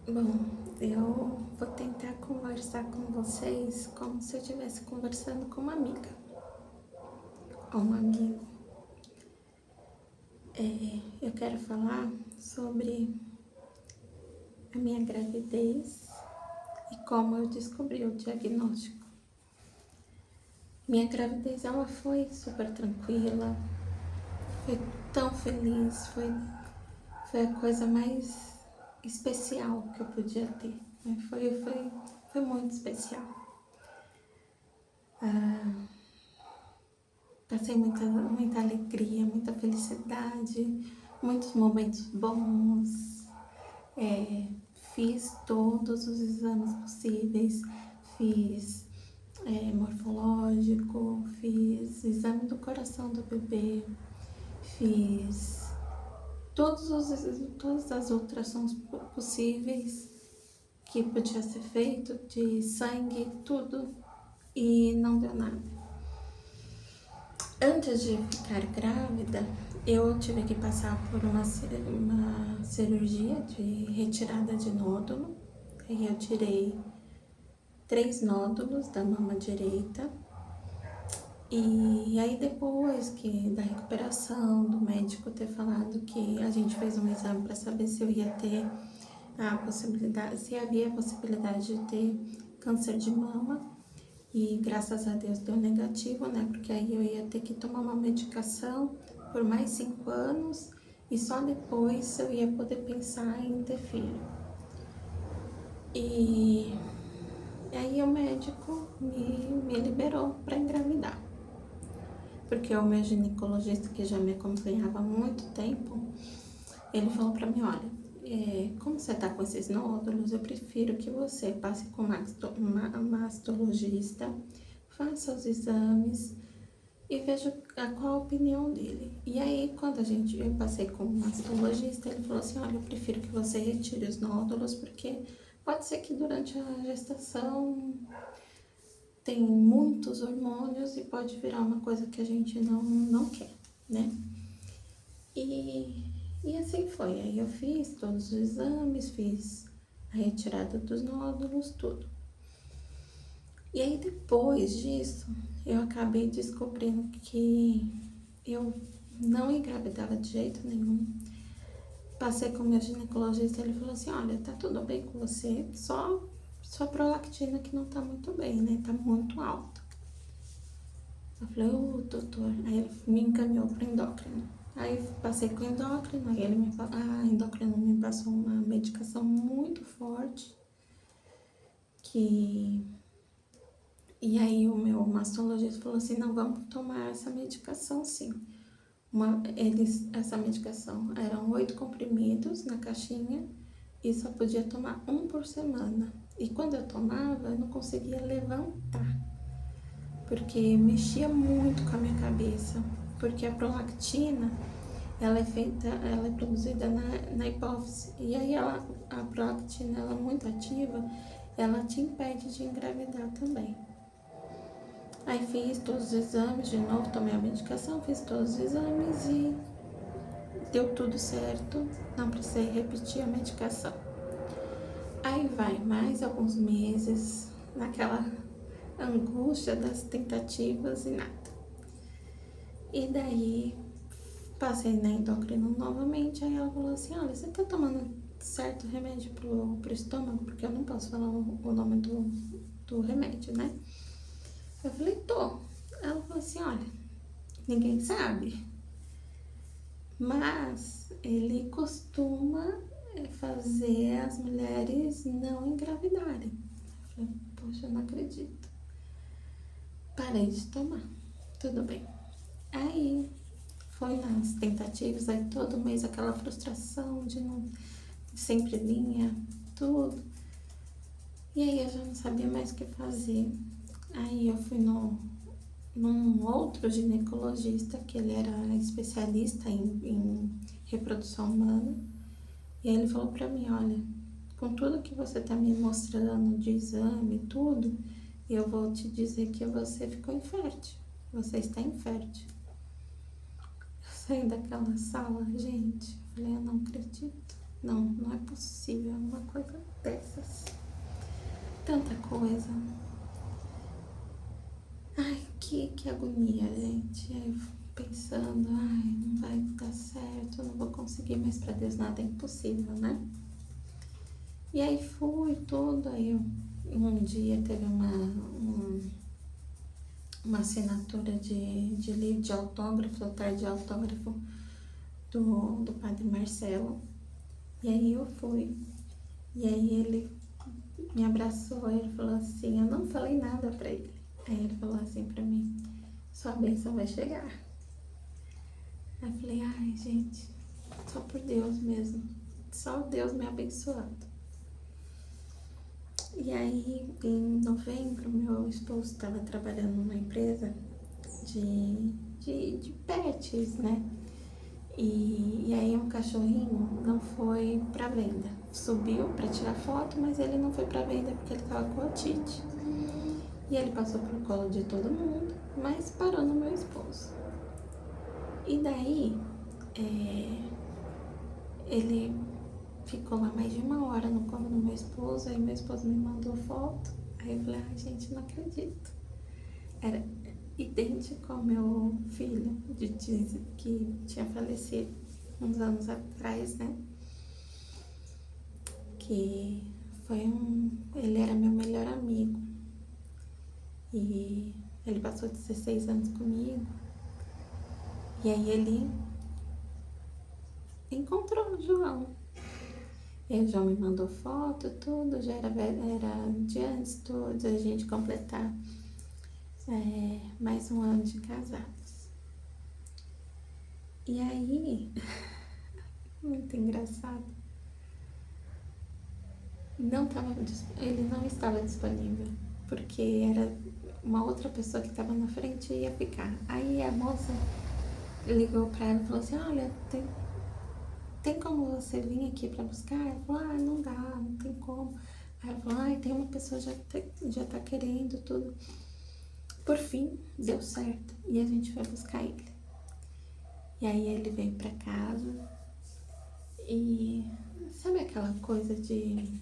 Bom, eu vou tentar conversar com vocês como se eu estivesse conversando com uma amiga ou um amigo. Eu quero falar sobre a minha gravidez e como eu descobri o diagnóstico. Minha gravidez, ela foi super tranquila, foi tão feliz, foi a coisa mais especial que eu podia ter, né? Foi muito especial. Passei muita alegria, muita felicidade, muitos momentos bons. É, Fiz todos os exames possíveis, fiz morfológico, fiz exame do coração do bebê, fiz todas as ultrassons possíveis que podia ser feito, de sangue, tudo, e não deu nada. Antes de ficar grávida, eu tive que passar por uma cirurgia de retirada de nódulo. Aí eu tirei 3 nódulos da mama direita. E aí depois da recuperação, do médico ter falado que a gente fez um exame para saber se eu ia ter a possibilidade, se havia a possibilidade de ter câncer de mama. E graças a Deus deu negativo, né? Porque aí eu ia ter que tomar uma medicação por mais 5 anos e só depois eu ia poder pensar em ter filho. E aí o médico me liberou para engravidar. Porque o meu ginecologista, que já me acompanhava há muito tempo, ele falou para mim, olha, como você tá com esses nódulos, eu prefiro que você passe com um mastologista, faça os exames e veja qual a opinião dele. E aí, quando eu passei com um mastologista, ele falou assim, olha, eu prefiro que você retire os nódulos, porque pode ser que durante a gestação tem muitos hormônios e pode virar uma coisa que a gente não quer, né? E assim foi. Aí eu fiz todos os exames, fiz a retirada dos nódulos, tudo. E aí depois disso, eu acabei descobrindo que eu não engravidava de jeito nenhum. Passei com o meu ginecologista, ele falou assim, olha, tá tudo bem com você, só sua prolactina que não tá muito bem, né? Tá muito alta. Eu falei, doutor, aí ele me encaminhou pro endócrino. Aí passei com o endócrino, aí a endócrino me passou uma medicação muito forte, e aí o meu mastologista falou assim, não, vamos tomar essa medicação sim. Essa medicação eram 8 comprimidos na caixinha e só podia tomar um por semana. E quando eu tomava, eu não conseguia levantar, porque mexia muito com a minha cabeça, porque a prolactina, ela é produzida na hipófise, e aí a prolactina, ela é muito ativa, ela te impede de engravidar também. Aí fiz todos os exames, de novo tomei a medicação, fiz todos os exames e deu tudo certo, não precisei repetir a medicação. Aí vai mais alguns meses naquela angústia das tentativas e nada. E daí passei na endócrino novamente, aí ela falou assim, olha, você tá tomando certo remédio pro estômago? Porque eu não posso falar o nome do remédio, né? Eu falei, tô. Ela falou assim, olha, ninguém sabe, mas ele costuma fazer as mulheres não engravidarem. Eu falei, poxa, eu não acredito. Parei de tomar, tudo bem. Aí foi nas tentativas, aí todo mês aquela frustração de não sempre vinha tudo. E aí eu já não sabia mais o que fazer. Aí eu fui num outro ginecologista, que ele era especialista em reprodução humana. E aí ele falou pra mim, olha, com tudo que você tá me mostrando de exame e tudo, eu vou te dizer que você ficou infértil. Você está infértil. Eu saí daquela sala, gente, eu falei, eu não acredito. não é possível uma coisa dessas. Tanta coisa. Ai, que agonia, gente. Aí eu fico pensando, ai, não vai dar certo, eu não vou conseguir, mas pra Deus nada é impossível, né? E aí fui tudo, aí um dia teve uma assinatura de livro de autógrafo, tarde de autógrafo do Padre Marcelo. E aí eu fui. E aí ele me abraçou, ele falou assim, eu não falei nada pra ele. Aí ele falou assim pra mim, sua bênção vai chegar. Aí eu falei, ai gente, só por Deus mesmo, só Deus me abençoando. E aí em novembro, meu esposo estava trabalhando numa empresa de pets, né? E aí um cachorrinho não foi pra venda. Subiu pra tirar foto, mas ele não foi pra venda porque ele tava com otite. E ele passou pro colo de todo mundo, mas parou no meu esposo. E daí, ele ficou lá mais de 1 hora no colo do meu esposo, aí meu esposo me mandou foto. Aí eu falei, ai gente, não acredito. Era idêntico ao meu filho, que tinha falecido uns anos atrás, né? Que ele era meu melhor amigo. E ele passou 16 anos comigo. E aí ele encontrou o João. E o João me mandou foto, tudo, já era de antes de a gente completar mais um ano de casados. E aí, muito engraçado, ele não estava disponível, porque era uma outra pessoa que estava na frente e ia ficar. Aí a moça ligou para ela e falou assim, olha, tem como você vir aqui para buscar? Ela falou, não dá, não tem como. Aí ela falou, tem uma pessoa já tá querendo tudo. Por fim, deu certo e a gente foi buscar ele. E aí ele veio pra casa e sabe aquela coisa de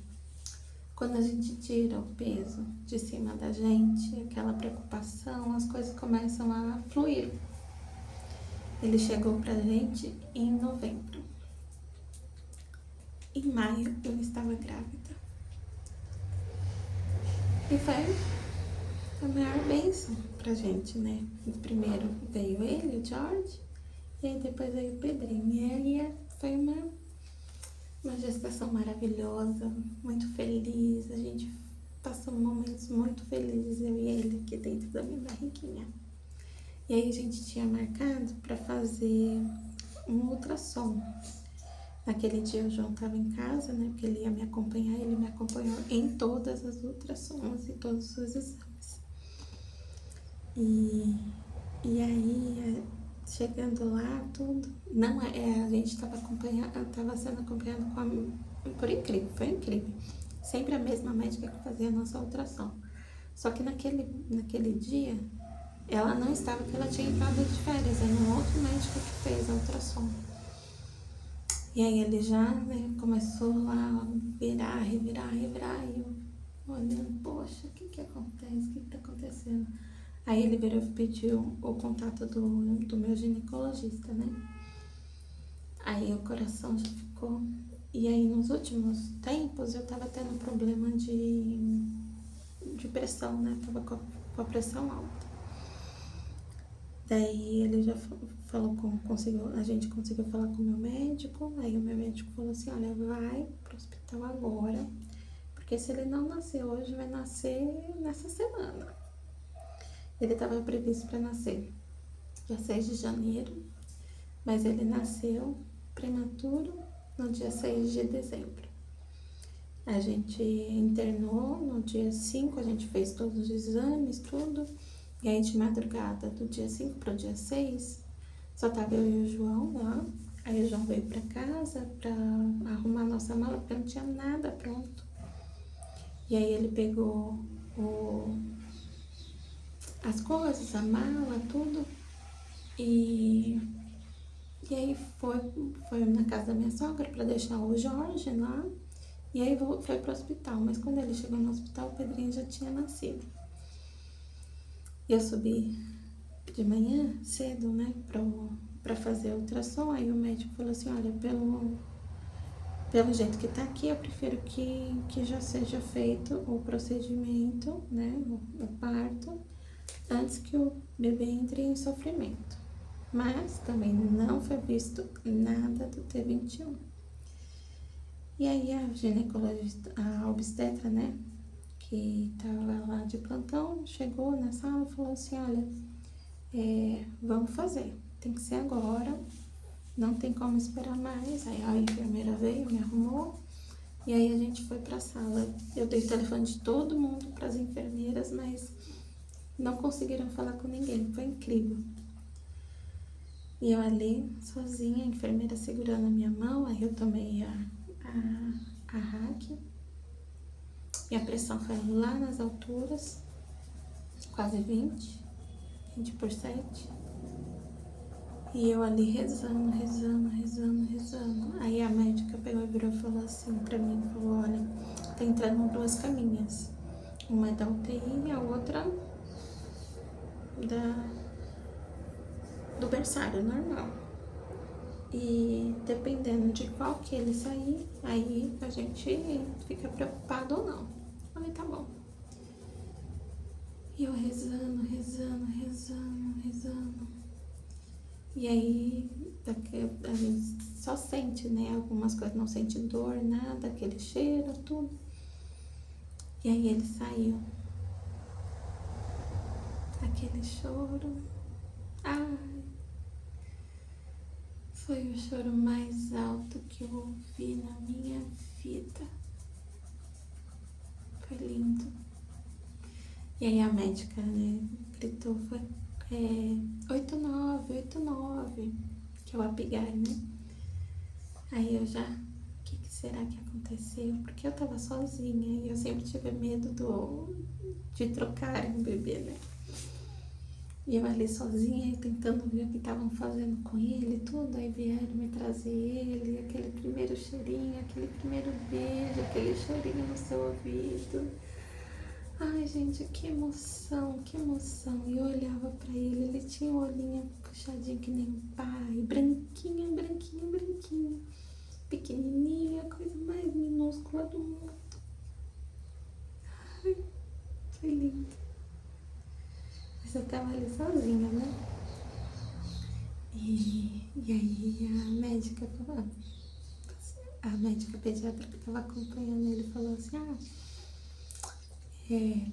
quando a gente tira o peso de cima da gente, aquela preocupação, as coisas começam a fluir. Ele chegou pra gente em novembro. Em maio eu estava grávida. E foi a maior bênção pra gente, né? Primeiro veio ele, o George, e aí depois veio o Pedrinho. E aí foi uma gestação maravilhosa, muito feliz. A gente passou momentos muito felizes, eu e ele, aqui dentro da minha barriguinha. E aí a gente tinha marcado pra fazer um ultrassom. Naquele dia o João estava em casa, né? Porque ele ia me acompanhar, ele me acompanhou em todas as ultrassons e todos os exames. E aí, chegando lá, tudo. Não, a gente estava sendo acompanhado por incrível, foi incrível. Sempre a mesma médica que fazia a nossa ultrassom. Só que naquele dia, ela não estava, porque ela tinha entrado de férias, era um outro médico que fez a ultrassom. E aí ele já, né, começou lá a revirar, e eu olhando, poxa, o que acontece? O que tá acontecendo? Aí ele virou e pediu o contato do meu ginecologista, né? Aí o coração já ficou... E aí nos últimos tempos eu tava tendo problema de pressão, né? Tava com a pressão alta. Daí ele já falou a gente conseguiu falar com o meu médico, aí o meu médico falou assim, olha, vai pro hospital agora, porque se ele não nascer hoje, vai nascer nessa semana. Ele estava previsto para nascer dia 6 de janeiro, mas ele nasceu prematuro no dia 6 de dezembro. A gente internou no dia 5, a gente fez todos os exames, tudo. E aí de madrugada, do dia 5 pro dia 6, só tava eu e o João lá. Aí o João veio pra casa pra arrumar nossa mala, porque não tinha nada pronto. E aí ele pegou as coisas, a mala, tudo. E E aí foi na casa da minha sogra pra deixar o Jorge lá. E aí foi pro hospital. Mas quando ele chegou no hospital, o Pedrinho já tinha nascido. E eu subi de manhã cedo, né, pra fazer a ultrassom. Aí o médico falou assim, olha, pelo jeito que tá aqui, eu prefiro que já seja feito o procedimento, né, o parto, antes que o bebê entre em sofrimento. Mas também não foi visto nada do T21. E aí a ginecologista, a obstetra, né, que tava lá de plantão, chegou na sala e falou assim, olha, vamos fazer, tem que ser agora, não tem como esperar mais. Aí a enfermeira veio, me arrumou, e aí a gente foi pra sala. Eu dei o telefone de todo mundo para as enfermeiras, mas não conseguiram falar com ninguém, foi incrível. E eu ali, sozinha, a enfermeira segurando a minha mão, aí eu tomei a RAC, e a pressão foi lá nas alturas, quase 20 por 7. E eu ali rezando. Aí a médica pegou e virou e falou assim pra mim, falou, olha, tá entrando 2 caminhas. Uma é da UTI e a outra do berçário normal. E dependendo de qual que ele sair, aí a gente fica preocupado ou não. Falei, tá bom. E eu rezando. E aí a gente só sente, né? Algumas coisas, não sente dor, nada, aquele cheiro, tudo. E aí ele saiu. Aquele choro. Ai, foi o choro mais alto que eu ouvi na minha vida. Foi lindo. E aí a médica, né, gritou, foi 89, que é o Apigai, né? Aí eu já, o que será que aconteceu? Porque eu tava sozinha e eu sempre tive medo de trocarem o bebê, né? E eu ali sozinha, tentando ver o que estavam fazendo com ele, tudo. Aí vieram me trazer ele, aquele primeiro cheirinho, aquele primeiro beijo, aquele chorinho no seu ouvido. Ai, gente, que emoção, que emoção. E eu olhava pra ele, ele tinha o olhinho puxadinho que nem o pai, branquinho, pequenininho, a coisa mais minúscula do mundo. Ai, foi lindo. Mas eu tava ali sozinha, né? E aí a médica pediatra que tava acompanhando ele falou assim,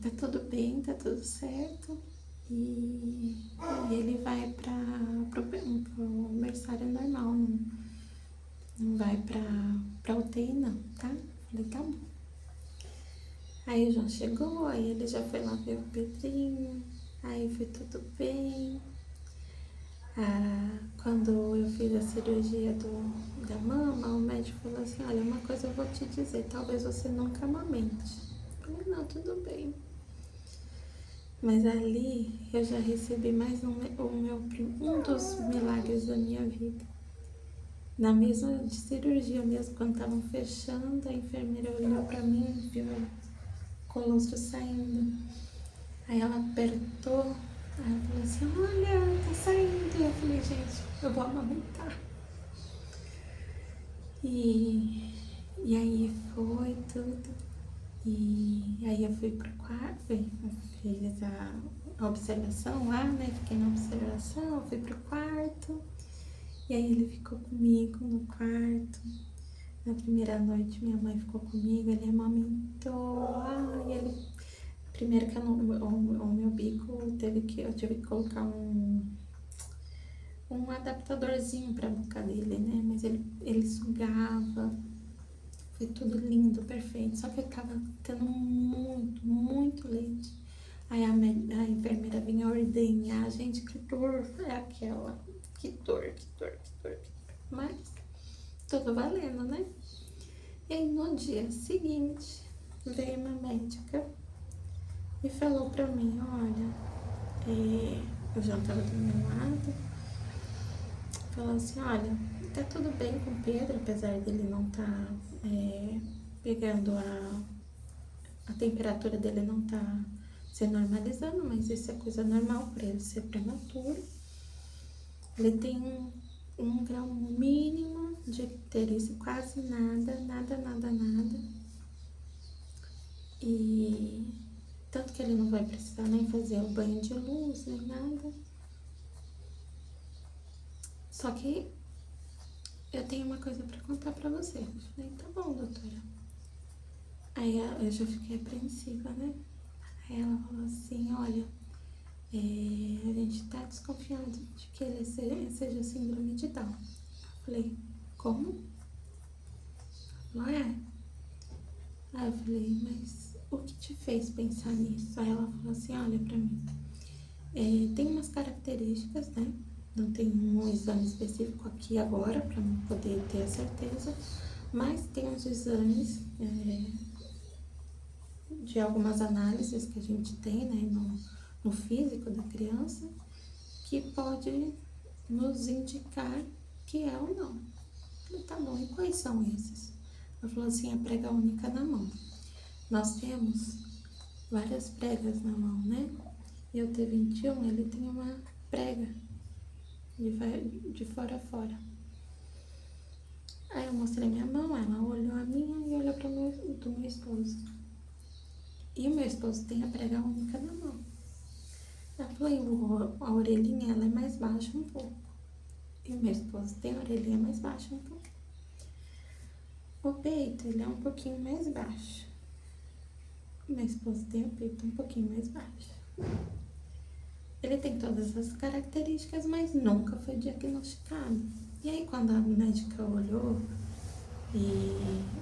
tá tudo bem, tá tudo certo. E ele vai pro berçário normal, não vai pra UTI não, tá? Falei, tá bom. Aí o João chegou, aí ele já foi lá ver o Pedrinho, aí foi tudo bem. Quando eu fiz a cirurgia da mama, o médico falou assim, olha, uma coisa eu vou te dizer, talvez você nunca amamente. Eu falei, não, tudo bem. Mas ali eu já recebi mais um dos milagres da minha vida. Na mesa de cirurgia mesmo, quando estavam fechando, a enfermeira olhou pra mim e viu o colostro saindo. Aí ela apertou, aí ela falou assim, olha, tá saindo. E eu falei, gente, eu vou amamentar. E aí foi tudo. E aí eu fui pro quarto, fiz a observação lá, né? Fiquei na observação, fui pro quarto. E aí ele ficou comigo no quarto. Na primeira noite minha mãe ficou comigo, ele amamentou. Primeiro que o meu bico eu tive que colocar um adaptadorzinho pra boca dele, né? Mas ele sugava. Foi tudo lindo, perfeito. Só que eu tava tendo muito leite. Aí a enfermeira vinha ordenhar, gente, que dor é aquela? Que dor. Mas tudo valendo, né? E aí no dia seguinte, veio uma médica e falou pra mim, olha, o João tava do meu lado. falou assim, olha, tá tudo bem com o Pedro, apesar dele não tá pegando a temperatura dele não tá se normalizando, mas isso é coisa normal para ele ser prematuro. Ele tem um grau mínimo de icterícia, quase nada, nada, nada, nada. E tanto que ele não vai precisar nem fazer o banho de luz, nem nada. Só que eu tenho uma coisa pra contar pra você. Eu falei, tá bom, doutora. Aí eu já fiquei apreensiva, né? Aí ela falou assim, olha, a gente tá desconfiado de que ele seja síndrome de Down. Eu falei, como? Ela falou, é. Aí eu falei, mas o que te fez pensar nisso? Aí ela falou assim, olha pra mim, tem umas características, né? Não tem um exame específico aqui agora para poder ter a certeza, mas tem uns exames de algumas análises que a gente tem, né, no físico da criança, que pode nos indicar que é ou não. Eu falei, tá bom, e quais são esses? Ela falou assim, a prega única na mão. Nós temos várias pregas na mão, né? E o T21, ele tem uma prega de fora a fora. Aí eu mostrei minha mão, ela olhou a minha e olhou para do meu esposo. E o meu esposo tem a prega única na mão. Ela falou, a orelhinha ela é mais baixa um pouco. E o meu esposo tem a orelhinha mais baixa um pouco. O peito, ele é um pouquinho mais baixo. O meu esposo tem o peito um pouquinho mais baixo. Ele tem todas as características, mas nunca foi diagnosticado. E aí, quando a médica olhou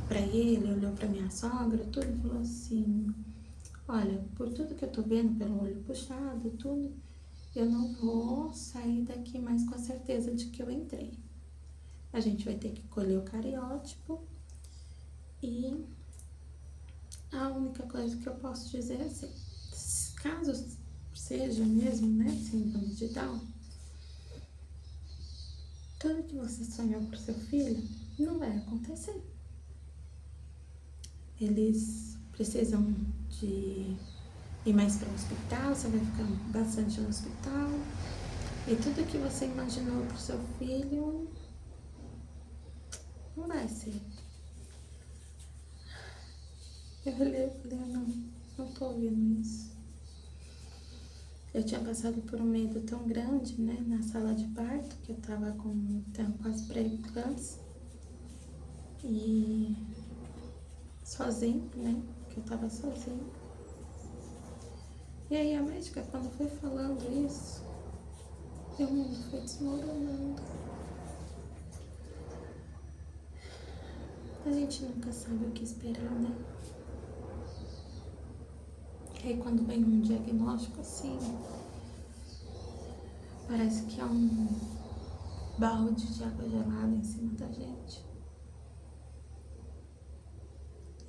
pra ele, olhou pra minha sogra, tudo, falou assim, olha, por tudo que eu tô vendo, pelo olho puxado, tudo, eu não vou sair daqui mais com a certeza de que eu entrei. A gente vai ter que colher o cariótipo e a única coisa que eu posso dizer é assim, caso seja mesmo, né, síndrome de Down, tudo que você sonhou pro seu filho não vai acontecer. Eles precisam de ir mais para o hospital, você vai ficar bastante no hospital. E tudo que você imaginou pro seu filho não vai ser. Eu falei, não tô ouvindo isso. Eu tinha passado por um medo tão grande, né, na sala de parto, que eu tava com as pré-eclâmpsia. E sozinho, né, que eu tava sozinha. E aí a médica, quando foi falando isso, meu mundo foi desmoronando. A gente nunca sabe o que esperar, né? E aí quando vem um diagnóstico assim, parece que é um balde de água gelada em cima da gente.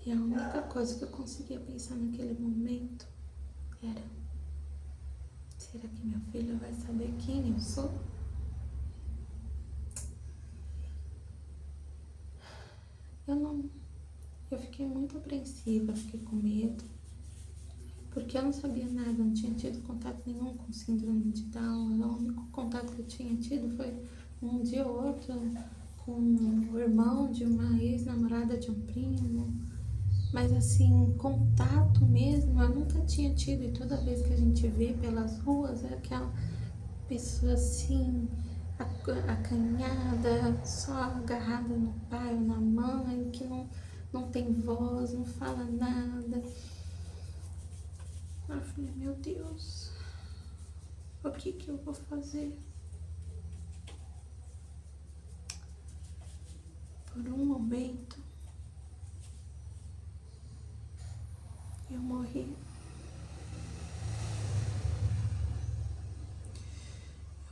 E a única coisa que eu conseguia pensar naquele momento era, será que meu filho vai saber quem eu sou? Eu fiquei muito apreensiva, fiquei com medo, porque eu não sabia nada, não tinha tido contato nenhum com síndrome de Down. O único contato que eu tinha tido foi um dia ou outro com o irmão de uma ex-namorada de um primo, mas assim, contato mesmo, eu nunca tinha tido. E toda vez que a gente vê pelas ruas, é aquela pessoa assim, acanhada, só agarrada no pai ou na mãe, que não tem voz, não fala nada. Eu falei, meu Deus, o que eu vou fazer? Por um momento, eu morri.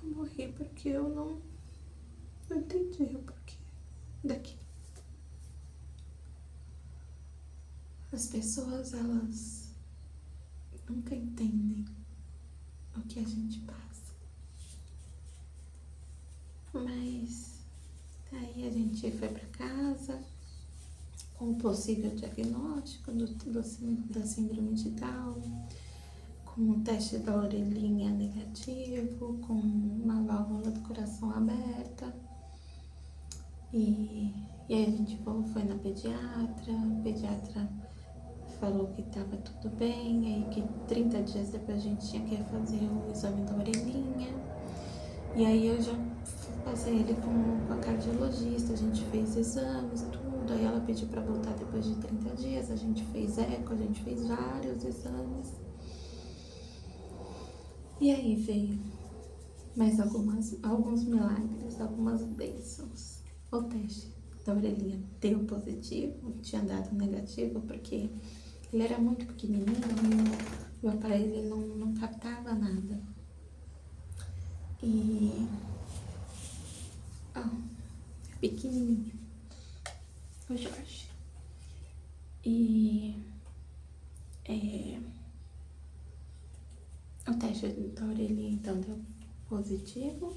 Eu morri porque eu não entendi o porquê daqui. As pessoas, elas nunca entendem o que a gente passa. Mas aí a gente foi para casa com o possível diagnóstico da síndrome de Down, com o teste da orelhinha negativo, com uma válvula do coração aberta. E aí a gente foi na pediatra, a pediatra falou que estava tudo bem, aí que 30 dias depois a gente tinha que fazer o exame da orelhinha. E aí eu já passei ele com a cardiologista, a gente fez exames, tudo. Aí ela pediu para voltar depois de 30 dias, a gente fez eco, a gente fez vários exames. E aí veio mais alguns milagres, algumas bênçãos. O teste da orelhinha deu positivo, tinha dado negativo, porque ele era muito pequenininho e o aparelho ele não captava nada. E... pequenininho. O Jorge. E... o teste da orelhinha, então, deu positivo,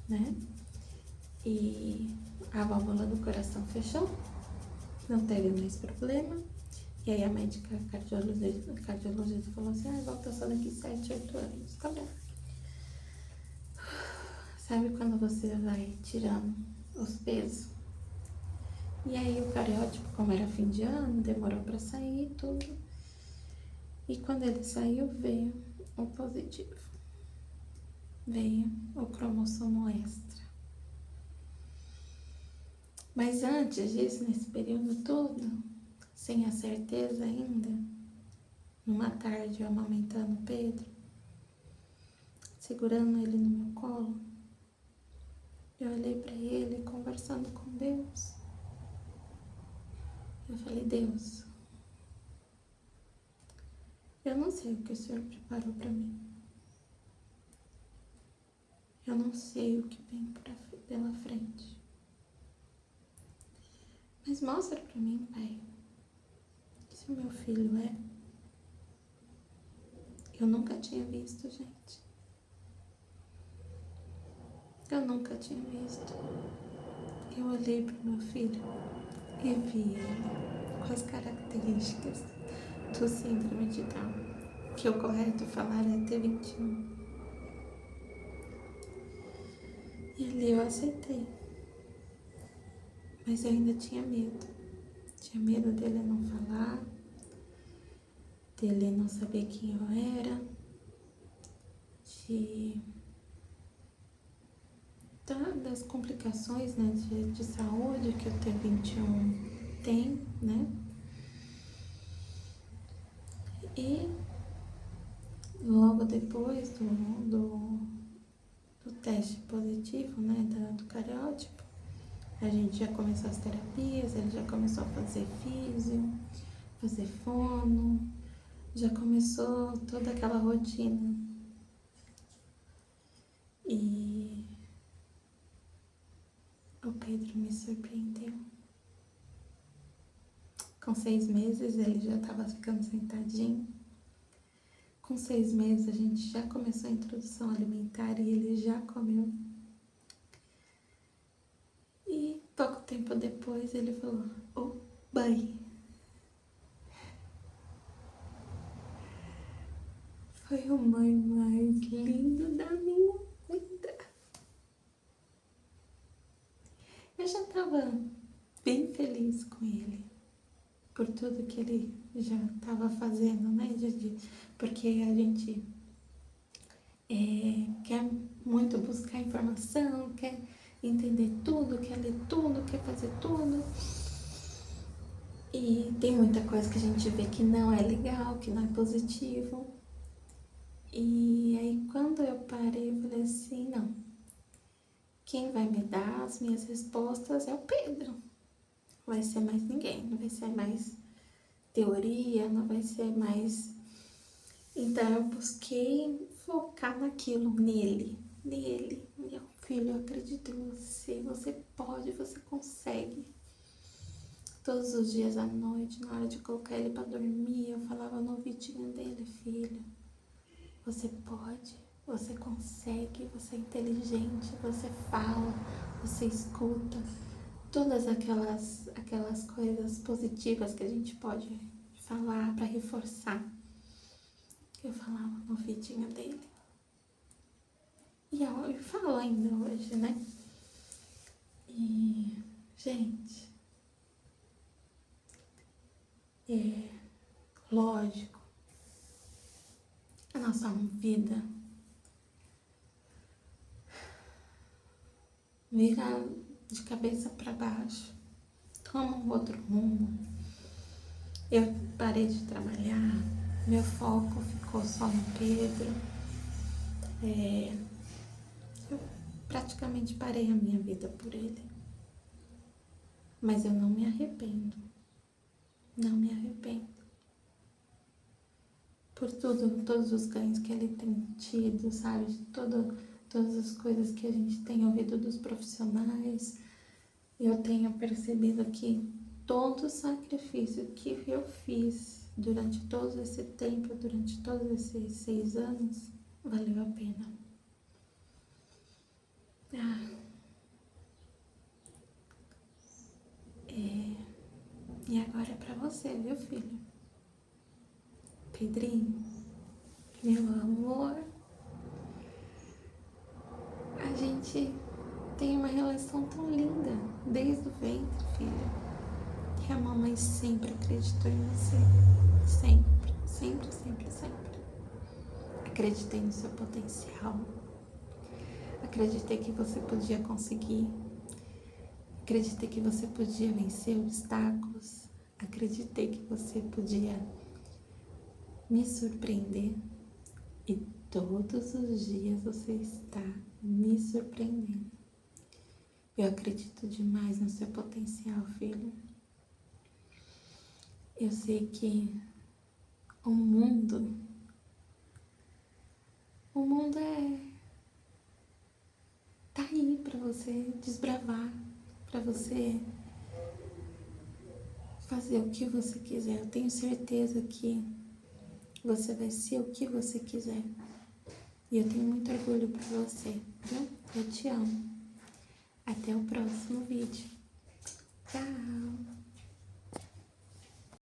né? E a válvula do coração fechou, não teve mais problema. E aí a médica, a cardiologista falou assim, volta só daqui 7, 8 anos, tá bom. Sabe quando você vai tirando os pesos? E aí o cariótipo, como era fim de ano, demorou pra sair tudo. E quando ele saiu, veio o positivo. Veio o cromossomo extra. Mas antes disso, nesse período todo, sem a certeza ainda, numa tarde eu amamentando o Pedro, segurando ele no meu colo, eu olhei para ele conversando com Deus. Eu falei, Deus, eu não sei o que o Senhor preparou para mim. Eu não sei o que vem pela frente. Mas mostra para mim, Pai, se o meu filho é. Eu nunca tinha visto, gente. Eu nunca tinha visto. Eu olhei para o meu filho e vi ele com as características do síndrome de Down, que o correto falar é T21. E ali eu aceitei, mas eu ainda tinha medo. Tinha medo dele não falar, dele não saber quem eu era, das complicações, né, de saúde que o T21 tem, né? E logo depois do teste positivo, né, do cariótipo, a gente já começou as terapias, ele já começou a fazer físio, fazer fono, já começou toda aquela rotina. E o Pedro me surpreendeu. Com 6 meses ele já estava ficando sentadinho. Com 6 meses a gente já começou a introdução alimentar e ele já comeu. E pouco tempo depois ele falou, ô mãe. Foi o mãe mais lindo da minha vida. Eu já estava bem feliz com ele, por tudo que ele já estava fazendo, né? Porque a gente quer muito buscar informação, quer entender tudo, quer ler tudo, quer fazer tudo. E tem muita coisa que a gente vê que não é legal, que não é positivo. E aí quando eu parei, eu falei assim, não. Quem vai me dar as minhas respostas é o Pedro. Não vai ser mais ninguém, não vai ser mais teoria, não vai ser mais... Então eu busquei focar naquilo, nele. Meu filho, eu acredito em você, você pode, você consegue. Todos os dias à noite, na hora de colocar ele pra dormir, eu falava no ouvidinho dele, filho, você pode, Você consegue, você é inteligente, você fala, você escuta. Todas aquelas coisas positivas que a gente pode falar para reforçar. Eu falava no vidinho dele. E eu falo ainda hoje, né? E, gente, é lógico, a nossa vida vira de cabeça para baixo, toma um outro rumo. Eu parei de trabalhar, meu foco ficou só no Pedro. Eu praticamente parei a minha vida por ele. Mas eu não me arrependo. Não me arrependo. Por tudo, todos os ganhos que ele tem tido, sabe? Todas as coisas que a gente tem ouvido dos profissionais. Eu tenho percebido que todo o sacrifício que eu fiz durante todo esse tempo, durante todos esses 6 anos, valeu a pena. E agora é pra você, viu, filho? Pedrinho, meu amor, a gente tem uma relação tão linda desde o ventre, filho. Que a mamãe sempre acreditou em você. Sempre, sempre, sempre, sempre. Acreditei no seu potencial. Acreditei que você podia conseguir. Acreditei que você podia vencer obstáculos. Acreditei que você podia me surpreender. E todos os dias você está me surpreendendo. Eu acredito demais no seu potencial, filho. Eu sei que o mundo tá aí para você desbravar, para você fazer o que você quiser. Eu tenho certeza que você vai ser o que você quiser. E eu tenho muito orgulho por você, viu? Eu te amo. Até o próximo vídeo. Tchau!